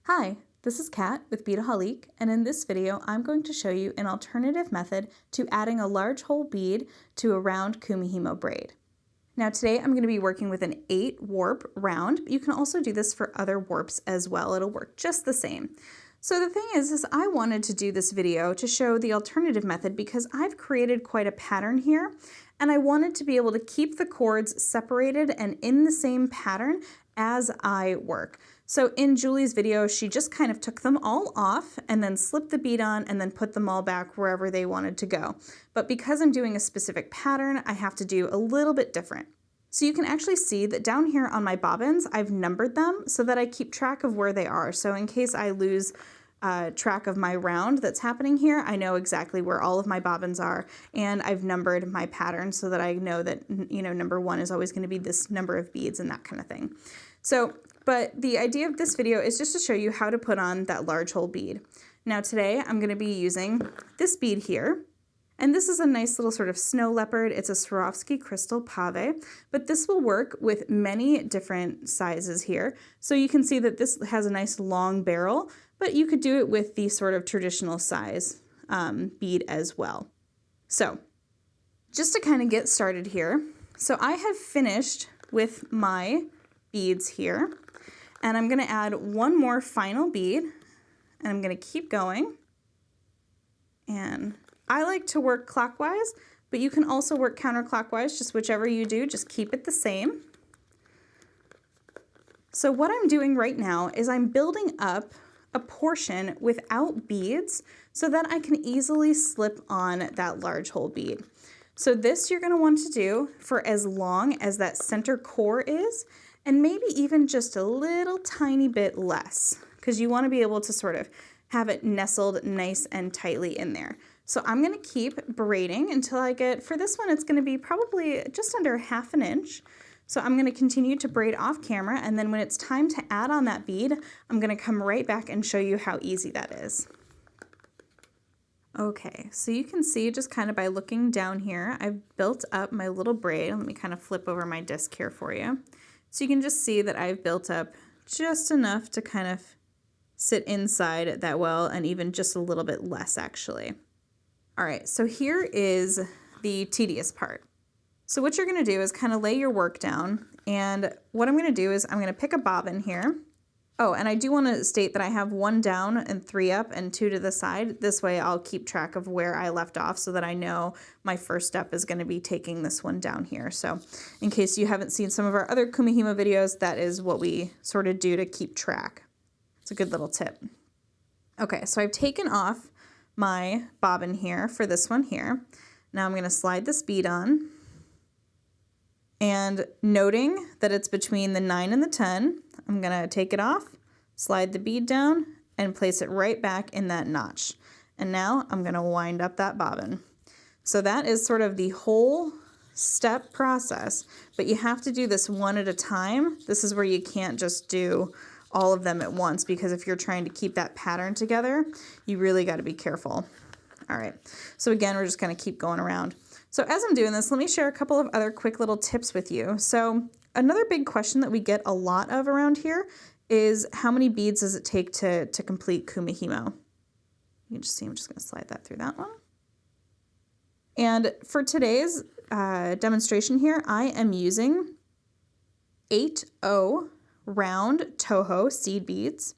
Hi, this is Kat with Beadaholique, and in this video I'm going to show you an alternative method to adding a large hole bead to a round Kumihimo braid. Now today I'm going to be working with an 8 warp round, but you can also do this for other warps as well. It'll work just the same. So the thing is I wanted to do this video to show the alternative method because I've created quite a pattern here, and I wanted to be able to keep the cords separated and in the same pattern as I work. So in Julie's video, she just kind of took them all off and then slipped the bead on and then put them all back wherever they wanted to go. But because I'm doing a specific pattern, I have to do a little bit different. So you can actually see that down here on my bobbins, I've numbered them so that I keep track of where they are. So in case I lose track of my round that's happening here, I know exactly where all of my bobbins are, and I've numbered my pattern so that I know that, number 1 is always going to be this number of beads and that kind of thing. But the idea of this video is just to show you how to put on that large hole bead. Now today I'm going to be using this bead here, and this is a nice little sort of snow leopard. It's a Swarovski crystal Pave, but this will work with many different sizes here. So you can see that this has a nice long barrel, but you could do it with the sort of traditional size bead as well. So just to kind of get started here, so I have finished with my beads here, and I'm going to add one more final bead, and I'm going to keep going. And I like to work clockwise, but you can also work counterclockwise, just whichever you do, just keep it the same. So what I'm doing right now is I'm building up a portion without beads so that I can easily slip on that large hole bead. So this you're going to want to do for as long as that center core is, and maybe even just a little tiny bit less, because you want to be able to sort of have it nestled nice and tightly in there. So I'm going to keep braiding until I get, for this one it's going to be probably just under 1/2 inch. So I'm going to continue to braid off camera, and then when it's time to add on that bead, I'm going to come right back and show you how easy that is. Okay, so you can see just kind of by looking down here, I've built up my little braid. Let me kind of flip over my disc here for you. So you can just see that I've built up just enough to kind of sit inside that well, and even just a little bit less actually. All right, so here is the tedious part. So what you're going to do is kind of lay your work down, and what I'm going to do is I'm going to pick a bobbin here. Oh, and I do want to state that I have 1 down and 3 up and 2 to the side. This way I'll keep track of where I left off so that I know my first step is going to be taking this one down here. So in case you haven't seen some of our other Kumihimo videos, that is what we sort of do to keep track. It's a good little tip. Okay, so I've taken off my bobbin here for this one here. Now I'm going to slide this bead on, and noting that it's between the 9 and the 10, I'm going to take it off, slide the bead down, and place it right back in that notch. And now I'm going to wind up that bobbin. So that is sort of the whole step process, but you have to do this one at a time. This is where you can't just do all of them at once, because if you're trying to keep that pattern together, you really got to be careful. All right, so again, we're just going to keep going around. So as I'm doing this, let me share a couple of other quick little tips with you. So another big question that we get a lot of around here is how many beads does it take to complete Kumihimo? You can just see I'm just going to slide that through that one. And for today's demonstration here, I am using 8/0 round Toho seed beads.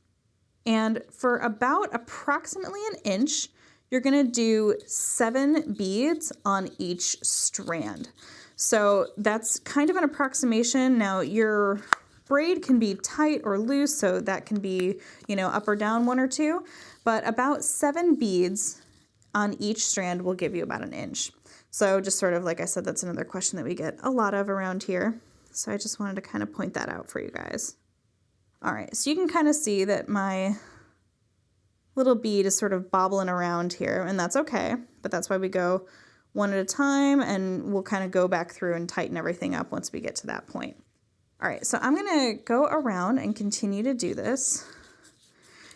And for about approximately 1 inch, you're going to do 7 beads on each strand. So that's kind of an approximation. Now your braid can be tight or loose, so that can be, up or down 1 or 2, but about 7 beads on each strand will give you about 1 inch. So just sort of, like I said, that's another question that we get a lot of around here. So I just wanted to kind of point that out for you guys. All right, so you can kind of see that my little bead is sort of bobbling around here, and that's okay, but that's why we go one at a time, and we'll kind of go back through and tighten everything up once we get to that point. All right, so I'm gonna go around and continue to do this.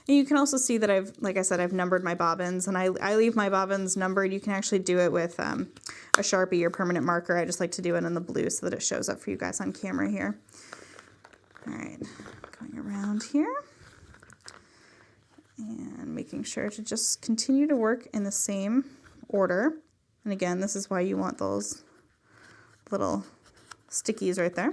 And you can also see that like I said, I've numbered my bobbins, and I leave my bobbins numbered. You can actually do it with a Sharpie or permanent marker. I just like to do it in the blue so that it shows up for you guys on camera here. All right, going around here. And making sure to just continue to work in the same order. And again, this is why you want those little stickies right there.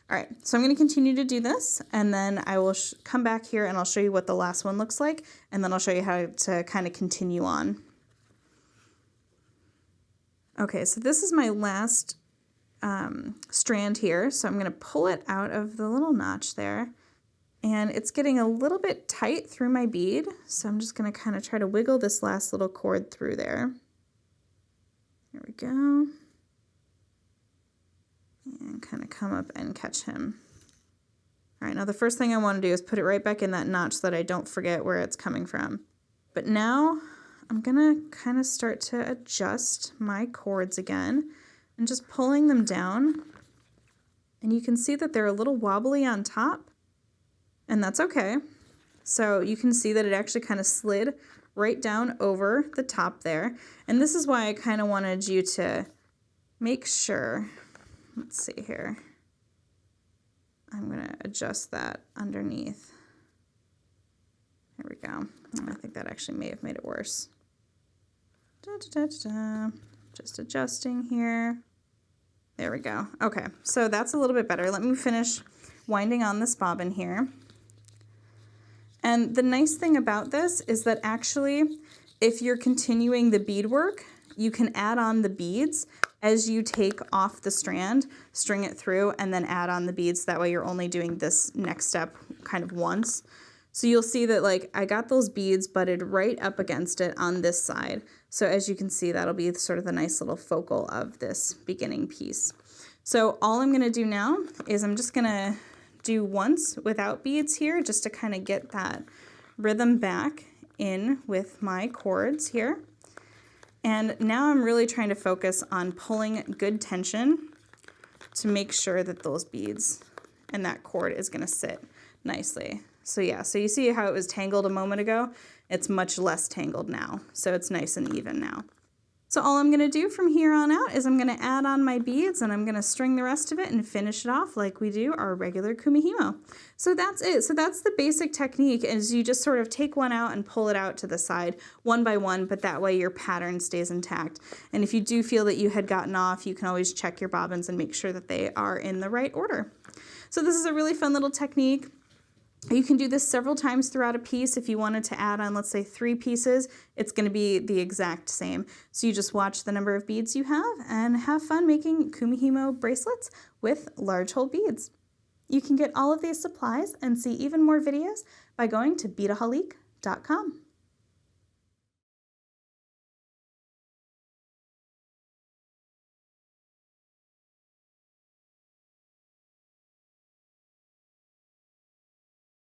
All right, so I'm going to continue to do this, and then I will come back here and I'll show you what the last one looks like, and then I'll show you how to kind of continue on. Okay, so this is my last strand here, so I'm going to pull it out of the little notch there, and it's getting a little bit tight through my bead, so I'm just going to kind of try to wiggle this last little cord through there. There we go. And kind of come up and catch him. All right, now the first thing I want to do is put it right back in that notch so that I don't forget where it's coming from. But now I'm gonna kind of start to adjust my cords again and just pulling them down. And you can see that they're a little wobbly on top, and that's okay. So you can see that it actually kind of slid right down over the top there. And this is why I kind of wanted you to make sure. Let's see here. I'm going to adjust that underneath. There we go. I think that actually may have made it worse. Just adjusting here. There we go. Okay, so that's a little bit better. Let me finish winding on this bobbin here. And the nice thing about this is that actually, if you're continuing the beadwork, you can add on the beads as you take off the strand, string it through, and then add on the beads. That way you're only doing this next step kind of once. So you'll see that like I got those beads butted right up against it on this side. So as you can see, that'll be sort of the nice little focal of this beginning piece. So all I'm gonna do now is I'm just gonna do once without beads here just to kind of get that rhythm back in with my cords here. And now I'm really trying to focus on pulling good tension to make sure that those beads and that cord is gonna sit nicely. So yeah, so you see how it was tangled a moment ago? It's much less tangled now. So it's nice and even now. So all I'm gonna do from here on out is I'm gonna add on my beads and I'm gonna string the rest of it and finish it off like we do our regular Kumihimo. So that's it. So that's the basic technique, is you just sort of take one out and pull it out to the side one by one, but that way your pattern stays intact. And if you do feel that you had gotten off, you can always check your bobbins and make sure that they are in the right order. So this is a really fun little technique. You can do this several times throughout a piece. If you wanted to add on, let's say 3 pieces, it's going to be the exact same. So you just watch the number of beads you have and have fun making Kumihimo bracelets with large hole beads. You can get all of these supplies and see even more videos by going to Beadaholique.com.